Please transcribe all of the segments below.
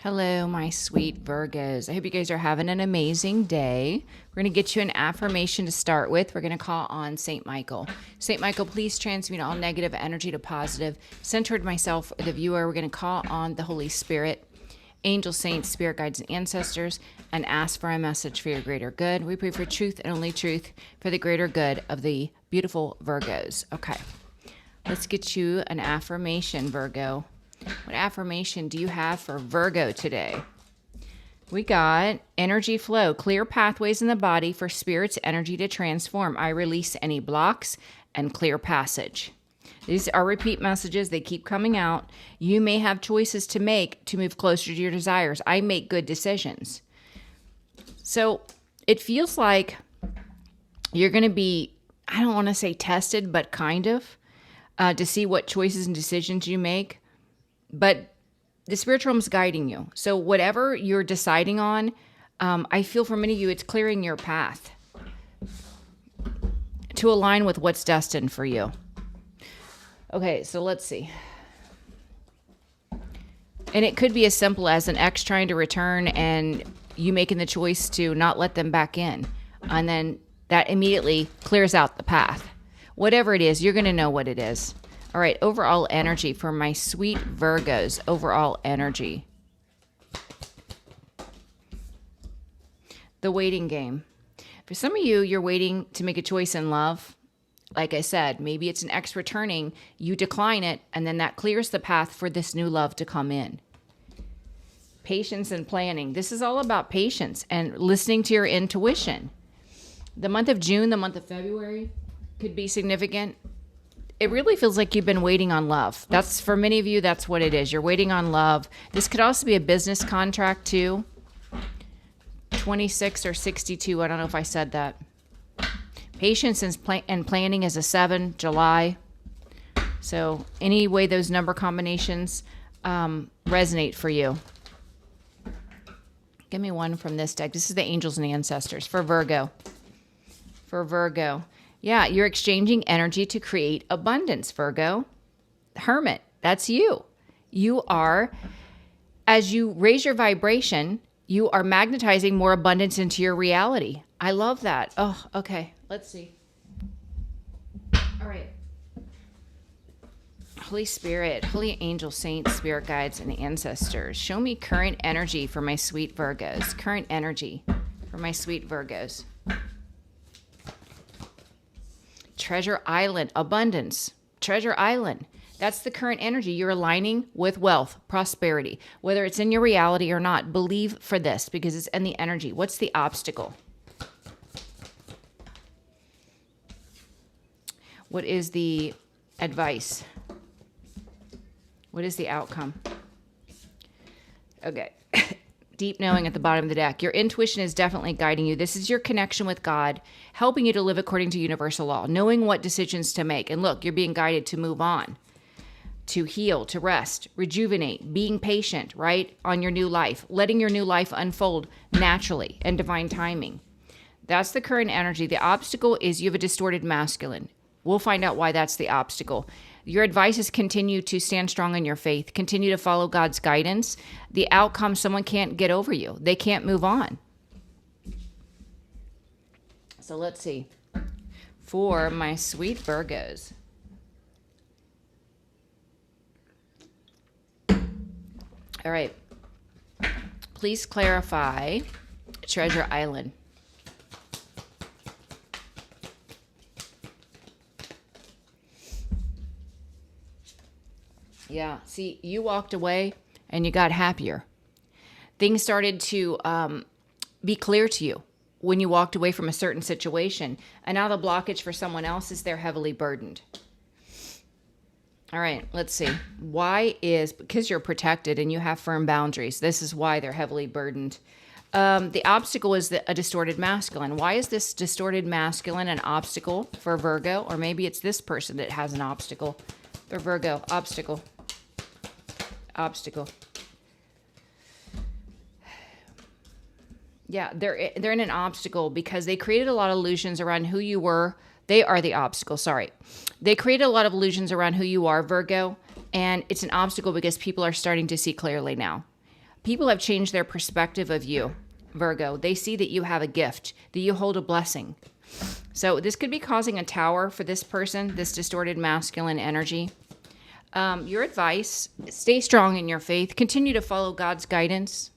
Hello, my sweet Virgos. I hope you guys are having an amazing day. We're going to get you an affirmation to start with. We're going to call on St. Michael. St. Michael, please transmute all negative energy to positive. Centered myself, the viewer, we're going to call on the Holy Spirit, angels, saints, spirit guides, and ancestors, and ask for a message for your greater good. We pray for truth and only truth for the greater good of the beautiful Virgos. Okay, let's get you an affirmation, Virgo. What affirmation do you have for Virgo today? We got energy flow, clear pathways in the body for spirit's energy to transform. I release any blocks and clear passage. These are repeat messages. They keep coming out. You may have choices to make to move closer to your desires. I make good decisions. So it feels like you're going to be, I don't want to say tested, but kind of, to see what choices and decisions you make. But the spiritual realm is guiding you. So whatever you're deciding on, I feel for many of you, it's clearing your path to align with what's destined for you. Okay, so let's see. And it could be as simple as an ex trying to return and you making the choice to not let them back in. And then that immediately clears out the path. Whatever it is, you're going to know what it is. All right, overall energy for my sweet Virgos. Overall energy. The waiting game. For some of you, you're waiting to make a choice in love. Like I said, maybe it's an ex returning. You decline it, and then that clears the path for this new love to come in. Patience and planning. This is all about patience and listening to your intuition. The month of June, the month of February could be significant. It really feels like you've been waiting on love. That's, for many of you, that's what it is. You're waiting on love. This could also be a business contract too. 26 or 62. I don't know if I said that. Patience and planning is a 7, July. So any way those number combinations resonate for you. Give me one from this deck. This is the angels and the ancestors for Virgo. For Virgo. Yeah, you're exchanging energy to create abundance, Virgo. Hermit, that's you. You are, as you raise your vibration, you are magnetizing more abundance into your reality. I love that. Oh, okay. Let's see. All right. Holy Spirit, holy angel, saints, spirit guides, and ancestors, show me current energy for my sweet Virgos. Current energy for my sweet Virgos. Treasure Island, abundance. Treasure Island. That's the current energy. You're aligning with wealth, prosperity, whether it's in your reality or not. Believe for this because it's in the energy. What's the obstacle? What is the advice? What is the outcome? Okay. Deep knowing at the bottom of the deck. Your intuition is definitely guiding you. This is your connection with God, helping you to live according to universal law, knowing what decisions to make. And look, you're being guided to move on, to heal, to rest, rejuvenate, being patient, right, on your new life, letting your new life unfold naturally and divine timing. That's the current energy. The obstacle is you have a distorted masculine. We'll find out why that's the obstacle. Your advice is continue to stand strong in your faith. Continue to follow God's guidance. The outcome, someone can't get over you. They can't move on. So let's see. For my sweet Virgos. All right. Please clarify Treasure Island. Yeah. See, you walked away and you got happier. Things started to be clear to you when you walked away from a certain situation. And now the blockage for someone else is they're heavily burdened. All right, let's see. Why is, because you're protected and you have firm boundaries, this is why they're heavily burdened. The obstacle is a distorted masculine. Why is this distorted masculine an obstacle for Virgo? Or maybe it's this person that has an obstacle for Virgo. Obstacle. Yeah, they're in an obstacle because they created a lot of illusions around who you were. They are the obstacle, sorry. They created a lot of illusions around who you are, Virgo, and it's an obstacle because people are starting to see clearly now. People have changed their perspective of you, Virgo. They see that you have a gift, that you hold a blessing. So this could be causing a tower for this person, this distorted masculine energy. Your advice, stay strong in your faith. Continue to follow God's guidance.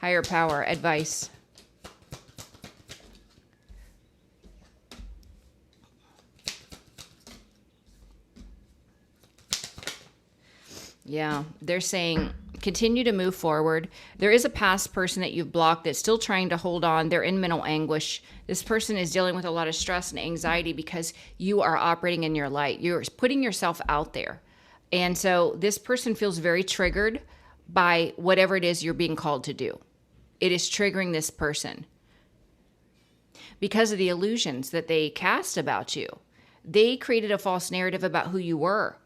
Higher power, advice. Yeah, they're saying continue to move forward. There is a past person that you've blocked that's still trying to hold on. They're in mental anguish. This person is dealing with a lot of stress and anxiety because you are operating in your light. You're putting yourself out there. And so this person feels very triggered by whatever it is you're being called to do. It is triggering this person because of the illusions that they cast about you. They created a false narrative about who you were.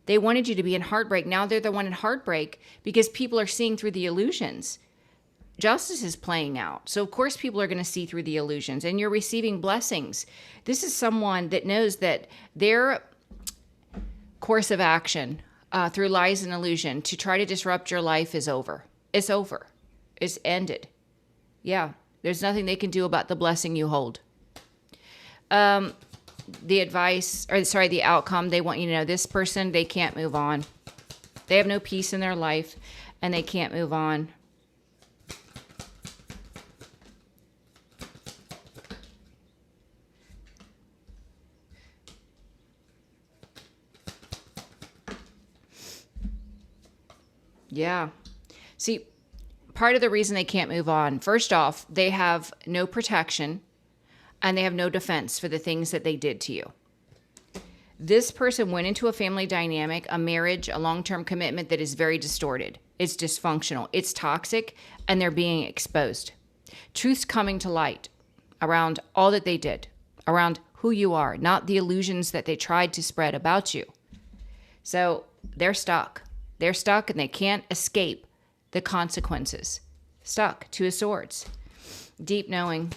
They wanted you to be in heartbreak. Now they're the one in heartbreak because people are seeing through the illusions. Justice is playing out. So of course people are going to see through the illusions and you're receiving blessings. This is someone that knows that their course of action through lies and illusion to try to disrupt your life is over. It's over. It's ended. Yeah. There's nothing they can do about the blessing you hold. The outcome, they want you to know this person, they can't move on. They have no peace in their life and they can't move on. Yeah. See, part of the reason they can't move on, first off, they have no protection and they have no defense for the things that they did to you. This person went into a family dynamic, a marriage, a long-term commitment that is very distorted. It's dysfunctional. It's toxic, and they're being exposed. Truth's coming to light around all that they did, around who you are, not the illusions that they tried to spread about you. So they're stuck. They're stuck, and they can't escape the consequences. Stuck. Two of Swords. Deep knowing.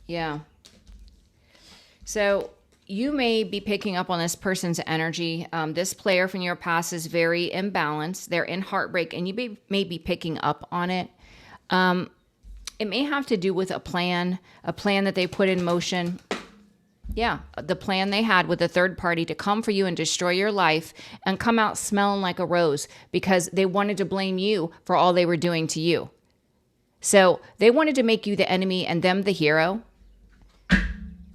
Yeah. So you may be picking up on this person's energy. This player from your past is very imbalanced. They're in heartbreak, and you may be picking up on it. It may have to do with a plan that they put in motion. Yeah, the plan they had with a third party to come for you and destroy your life and come out smelling like a rose because they wanted to blame you for all they were doing to you. So they wanted to make you the enemy and them the hero.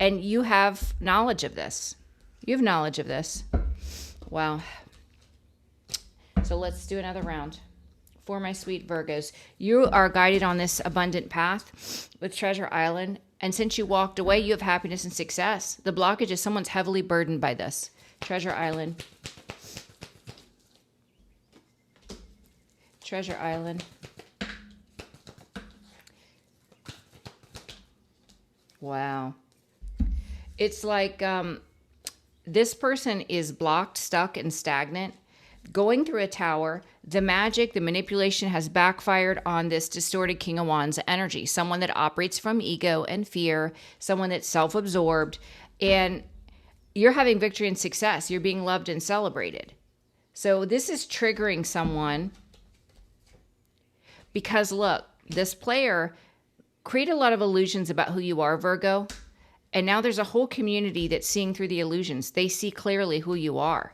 And you have knowledge of this. You have knowledge of this. Wow. So let's do another round. For my sweet Virgos, you are guided on this abundant path with Treasure Island. And since you walked away, you have happiness and success. The blockage is someone's heavily burdened by this. Treasure Island. Treasure Island. Wow. It's like this person is blocked, stuck, and stagnant, going through a tower. The magic, the manipulation has backfired on this distorted King of Wands energy. Someone that operates from ego and fear, someone that's self-absorbed, and you're having victory and success. You're being loved and celebrated. So this is triggering someone because, look, this player created a lot of illusions about who you are, Virgo. And now there's a whole community that's seeing through the illusions. They see clearly who you are.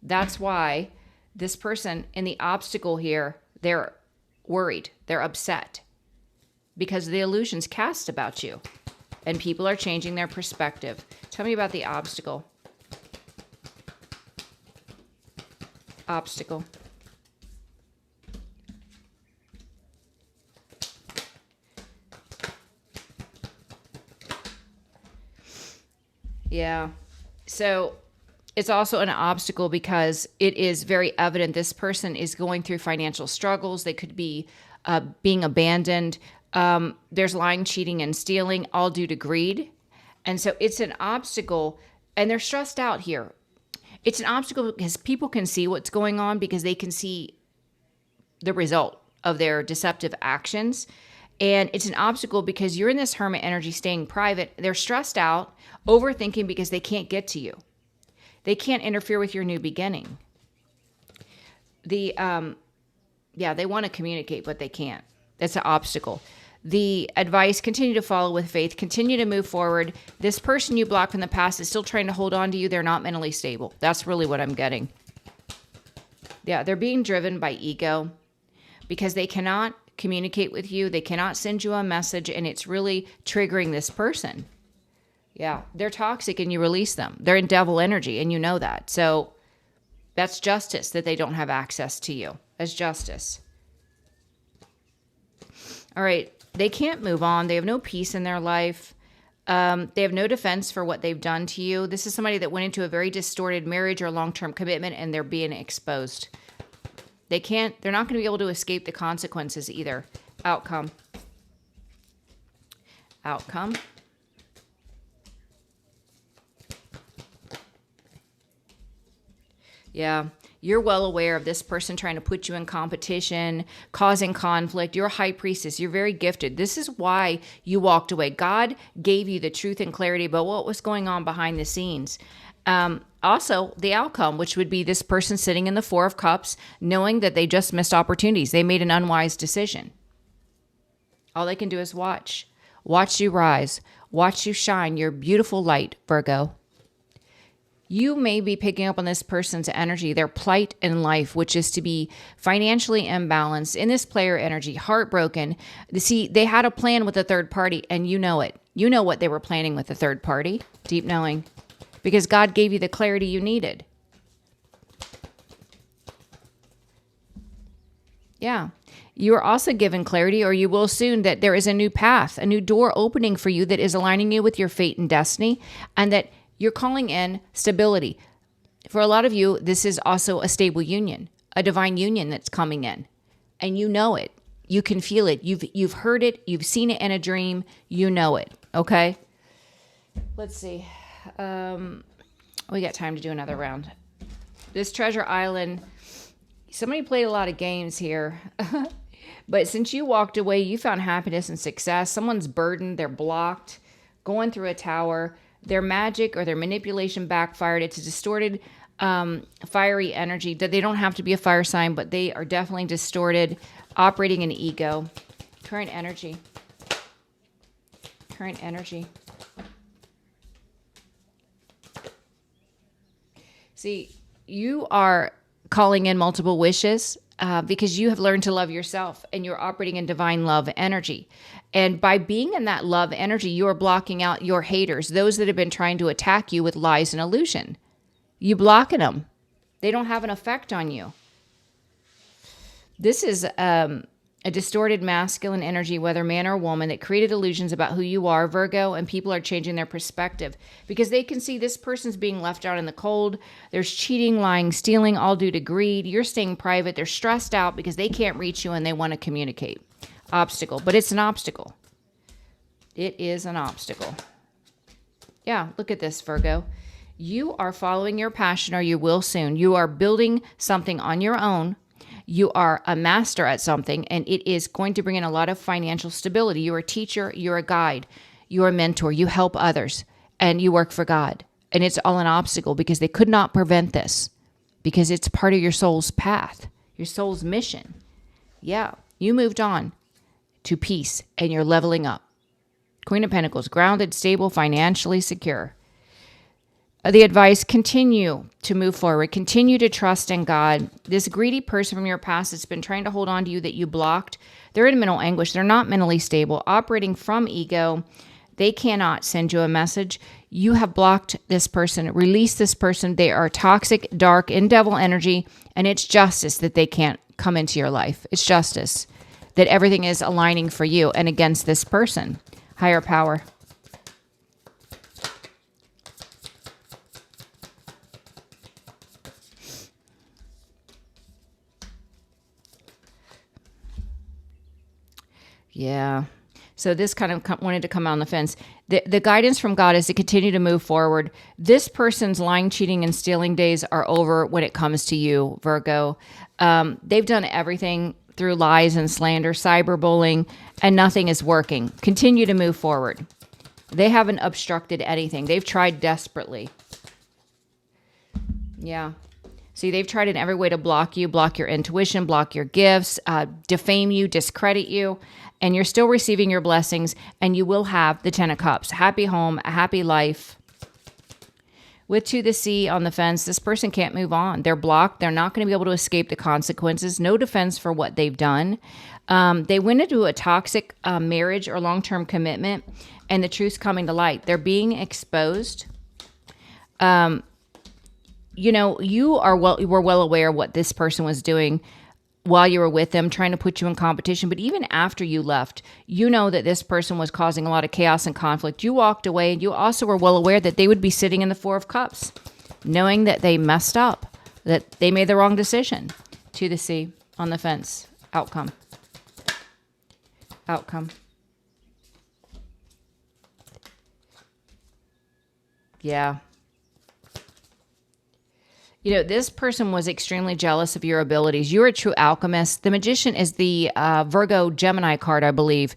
That's why this person in the obstacle here, they're worried. They're upset because of the illusions cast about you. And people are changing their perspective. Tell me about the obstacle. Obstacle. Yeah. So it's also an obstacle because it is very evident this person is going through financial struggles. They could be being abandoned. There's lying, cheating, and stealing, all due to greed. And so it's an obstacle, and they're stressed out here. It's an obstacle because people can see what's going on because they can see the result of their deceptive actions. And it's an obstacle because you're in this hermit energy staying private. They're stressed out, overthinking because they can't get to you. They can't interfere with your new beginning. They want to communicate, but they can't. That's an obstacle. The advice, continue to follow with faith, continue to move forward. This person you blocked from the past is still trying to hold on to you. They're not mentally stable. That's really what I'm getting. Yeah, they're being driven by ego because they cannot communicate with you. They cannot send you a message, and it's really triggering this person. Yeah, they're toxic and you release them. They're in devil energy and you know that. So that's justice that they don't have access to you as justice. All right. They can't move on. They have no peace in their life. They have no defense for what they've done to you. This is somebody that went into a very distorted marriage or long-term commitment and they're being exposed. They're not going to be able to escape the consequences either. Outcome. Yeah. You're well aware of this person trying to put you in competition, causing conflict. You're a high priestess. You're very gifted. This is why you walked away. God gave you the truth and clarity about what was going on behind the scenes. Also, the outcome, which would be this person sitting in the Four of Cups, knowing that they just missed opportunities. They made an unwise decision. All they can do is watch. Watch you rise. Watch you shine your beautiful light, Virgo. You may be picking up on this person's energy, their plight in life, which is to be financially imbalanced in this player energy, heartbroken. See, they had a plan with a third party and you know it. You know what they were planning with the third party, deep knowing, because God gave you the clarity you needed. Yeah. You are also given clarity, or you will soon, that there is a new path, a new door opening for you that is aligning you with your fate and destiny, and that you're calling in stability. For a lot of you, this is also a stable union, a divine union that's coming in. And you know it. You can feel it. You've heard it. You've seen it in a dream. You know it. Okay? Let's see. We got time to do another round. This Treasure Island, somebody played a lot of games here. But since you walked away, you found happiness and success. Someone's burdened. They're blocked. Going through a tower. Their magic or their manipulation backfired. It's a distorted, fiery energy. That they don't have to be a fire sign, but they are definitely distorted, operating in ego. Current energy. See, you are calling in multiple wishes because you have learned to love yourself and you're operating in divine love energy. And by being in that love energy, you are blocking out your haters, those that have been trying to attack you with lies and illusion. You blocking them. They don't have an effect on you. This is a distorted masculine energy, whether man or woman, that created illusions about who you are, Virgo, and people are changing their perspective because they can see this person's being left out in the cold. There's cheating, lying, stealing, all due to greed. You're staying private. They're stressed out because they can't reach you and they want to communicate. Obstacle, but it's an obstacle. It is an obstacle. Yeah, look at this, Virgo. You are following your passion, or you will soon. You are building something on your own. You are a master at something, and it is going to bring in a lot of financial stability. You're a teacher. You're a guide. You're a mentor. You help others, and you work for God. And it's all an obstacle because they could not prevent this because it's part of your soul's path, your soul's mission. Yeah, you moved on to peace, and you're leveling up. Queen of Pentacles, grounded, stable, financially secure. The advice, continue to move forward. Continue to trust in God. This greedy person from your past that's been trying to hold on to you that you blocked, they're in mental anguish. They're not mentally stable, operating from ego. They cannot send you a message. You have blocked this person. Release this person. They are toxic, dark, in devil energy, and it's justice that they can't come into your life. It's justice that everything is aligning for you and against this person. Higher power. Yeah. So this kind of wanted to come out on the fence. The guidance from God is to continue to move forward. This person's lying, cheating, and stealing days are over when it comes to you, Virgo. They've done everything through lies and slander, cyberbullying, and nothing is working. Continue to move forward. They haven't obstructed anything. They've tried desperately. Yeah. See, they've tried in every way to block you, block your intuition, block your gifts, defame you, discredit you, and you're still receiving your blessings, and you will have the 10 of Cups. Happy home, a happy life. With to the sea on the fence, this person can't move on. They're blocked. They're not going to be able to escape the consequences. No defense for what they've done. They went into a toxic marriage or long-term commitment, and the truth's coming to light. They're being exposed. You know, you were well aware of what this person was doing while you were with them, trying to put you in competition. But even after you left, you know that this person was causing a lot of chaos and conflict. You walked away, and you also were well aware that they would be sitting in the Four of Cups, knowing that they messed up, that they made the wrong decision. To the sea on the fence. Outcome. Outcome. Yeah. You know, this person was extremely jealous of your abilities. You're a true alchemist. The Magician is the Virgo Gemini card, I believe.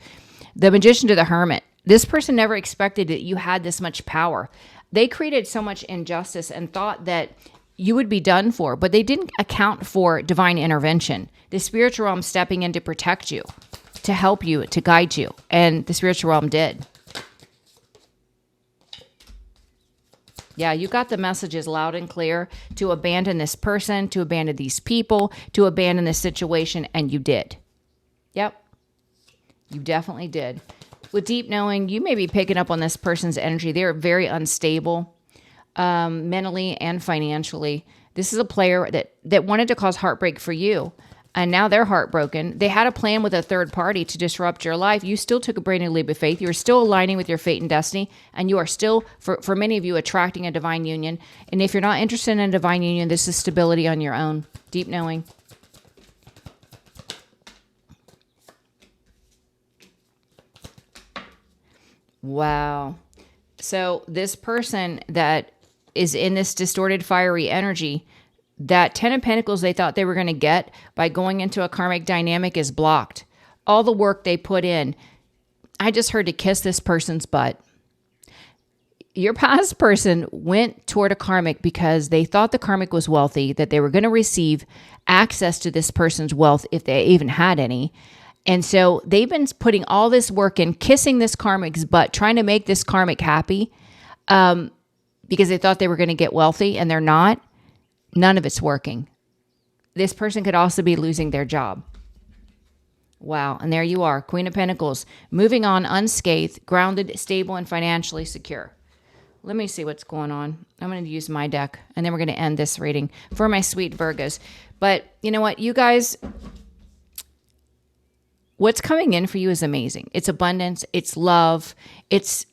The Magician to the Hermit. This person never expected that you had this much power. They created so much injustice and thought that you would be done for, but they didn't account for divine intervention. The spiritual realm stepping in to protect you, to help you, to guide you. And the spiritual realm did. Yeah, you got the messages loud and clear to abandon this person, to abandon these people, to abandon this situation, and you did. Yep, you definitely did. With deep knowing, you may be picking up on this person's energy. They're very unstable, mentally and financially. This is a player that wanted to cause heartbreak for you, and now they're heartbroken. They had a plan with a third party to disrupt your life. You still took a brand new leap of faith. You are still aligning with your fate and destiny, and you are still, for many of you, attracting a divine union. And if you're not interested in a divine union, this is stability on your own. Deep knowing. Wow. So this person that is in this distorted, fiery energy, that 10 of Pentacles they thought they were going to get by going into a karmic dynamic is blocked. All the work they put in, I just heard to kiss this person's butt. Your past person went toward a karmic because they thought the karmic was wealthy, that they were going to receive access to this person's wealth if they even had any. And so they've been putting all this work in, kissing this karmic's butt, trying to make this karmic happy because they thought they were going to get wealthy, and they're not. None of it's working. This person could also be losing their job. Wow. And there you are, Queen of Pentacles, moving on unscathed, grounded, stable, and financially secure. Let me see what's going on. I'm going to use my deck, and then we're going to end this reading for my sweet Virgos. But you know what, you guys, what's coming in for you is amazing. It's abundance. It's love. It's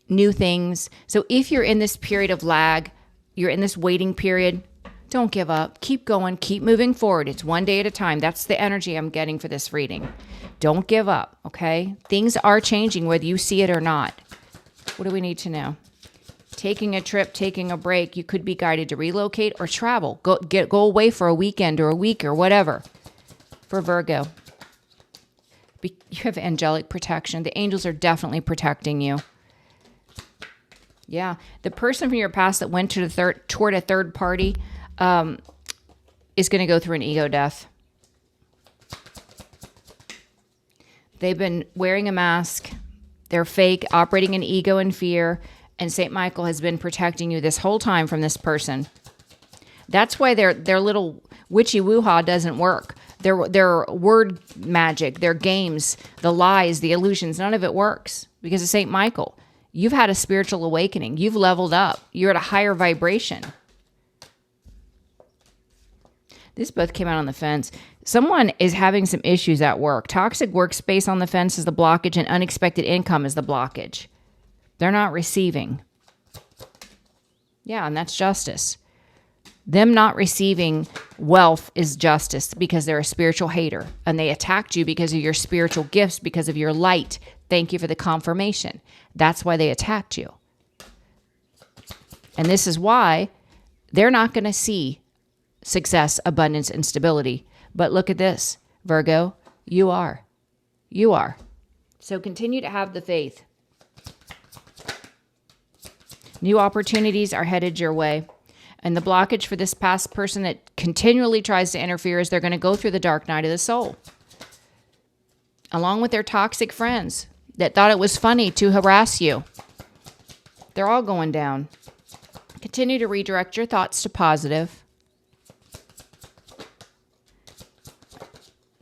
new things. So if you're in this period of lag, you're in this waiting period, don't give up. Keep going. Keep moving forward. It's one day at a time. That's the energy I'm getting for this reading. Don't give up, okay? Things are changing whether you see it or not. What do we need to know? Taking a trip, taking a break. You could be guided to relocate or travel. Go away for a weekend or a week or whatever. For Virgo, you have angelic protection. The angels are definitely protecting you. Yeah. The person from your past that went toward a third party is going to go through an ego death. They've been wearing a mask. They're fake, operating in ego and fear. And St. Michael has been protecting you this whole time from this person. That's why their little witchy woo-ha doesn't work. Their word magic, their games, the lies, the illusions, none of it works because of St. Michael. You've had a spiritual awakening. You've leveled up. You're at a higher vibration. This both came out on the fence. Someone is having some issues at work. Toxic workspace on the fence is the blockage, and unexpected income is the blockage. They're not receiving. Yeah, and that's justice. Them not receiving wealth is justice because they're a spiritual hater, and they attacked you because of your spiritual gifts, because of your light. Thank you for the confirmation. That's why they attacked you. And this is why they're not going to see success, abundance, and stability. But look at this, Virgo. You are. You are. So continue to have the faith. New opportunities are headed your way. And the blockage for this past person that continually tries to interfere is they're going to go through the dark night of the soul. Along with their toxic friends that thought it was funny to harass you. They're all going down. Continue to redirect your thoughts to positive.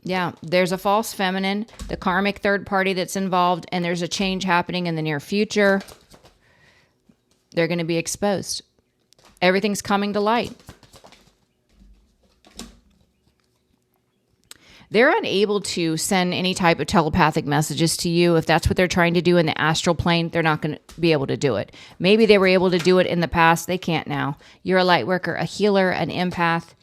Yeah, there's a false feminine, the karmic third party that's involved, and there's a change happening in the near future. They're going to be exposed. Everything's coming to light. They're unable to send any type of telepathic messages to you. If that's what they're trying to do in the astral plane, they're not going to be able to do it. Maybe they were able to do it in the past. They can't now. You're a light worker, a healer, an empath,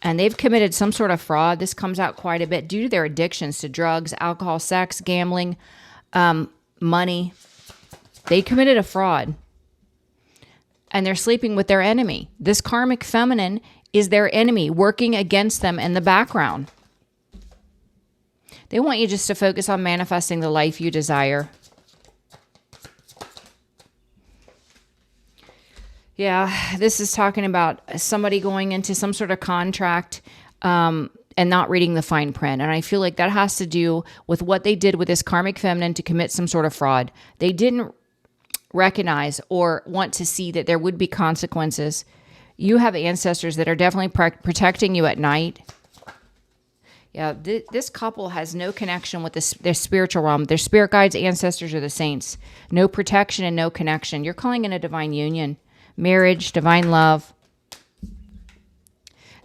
and they've committed some sort of fraud. This comes out quite a bit due to their addictions to drugs, alcohol, sex, gambling, money. They committed a fraud. And they're sleeping with their enemy. This karmic feminine is their enemy, working against them in the background. They want you just to focus on manifesting the life you desire. Yeah, this is talking about somebody going into some sort of contract and not reading the fine print. And I feel like that has to do with what they did with this karmic feminine to commit some sort of fraud. They didn't recognize or want to see that there would be consequences. You have ancestors that are definitely protecting you at night. Yeah, this couple has no connection with their spiritual realm. Their spirit guides, ancestors, or the saints. No protection and no connection. You're calling in a divine union, marriage, divine love.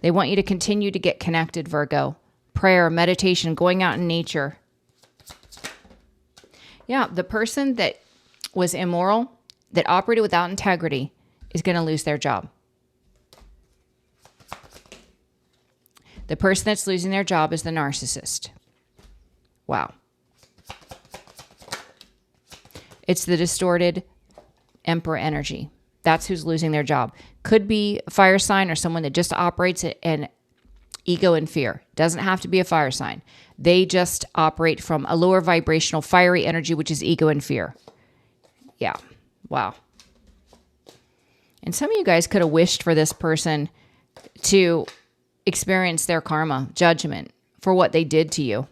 They want you to continue to get connected, Virgo. Prayer, meditation, going out in nature. Yeah, the person that was immoral, that operated without integrity, is going to lose their job. The person that's losing their job is the narcissist. Wow. It's the distorted emperor energy. That's who's losing their job. Could be a fire sign or someone that just operates in ego and fear. Doesn't have to be a fire sign. They just operate from a lower vibrational fiery energy, which is ego and fear. Yeah. Wow. And some of you guys could have wished for this person to experience their karma, judgment for what they did to you.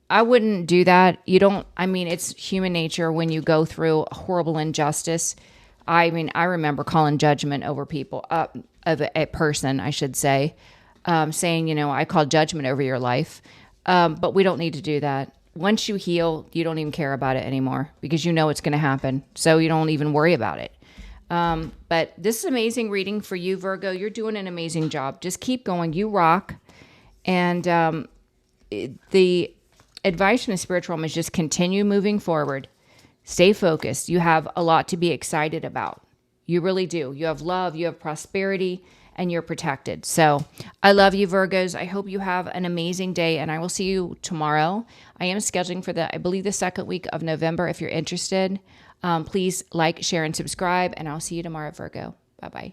I wouldn't do that. It's human nature when you go through a horrible injustice. I remember calling judgment over people, of a person, I should say, saying, I call judgment over your life. But we don't need to do that. Once you heal, you don't even care about it anymore because you know it's going to happen. So you don't even worry about it. But this is amazing reading for you, Virgo. You're doing an amazing job. Just keep going. You rock. And the advice from the spiritual realm is just continue moving forward. Stay focused. You have a lot to be excited about. You really do. You have love, you have prosperity, and you're protected. So I love you, Virgos. I hope you have an amazing day, and I will see you tomorrow. I am scheduling for the second week of November. If you're interested, please like, share, and subscribe, and I'll see you tomorrow, Virgo. Bye-bye.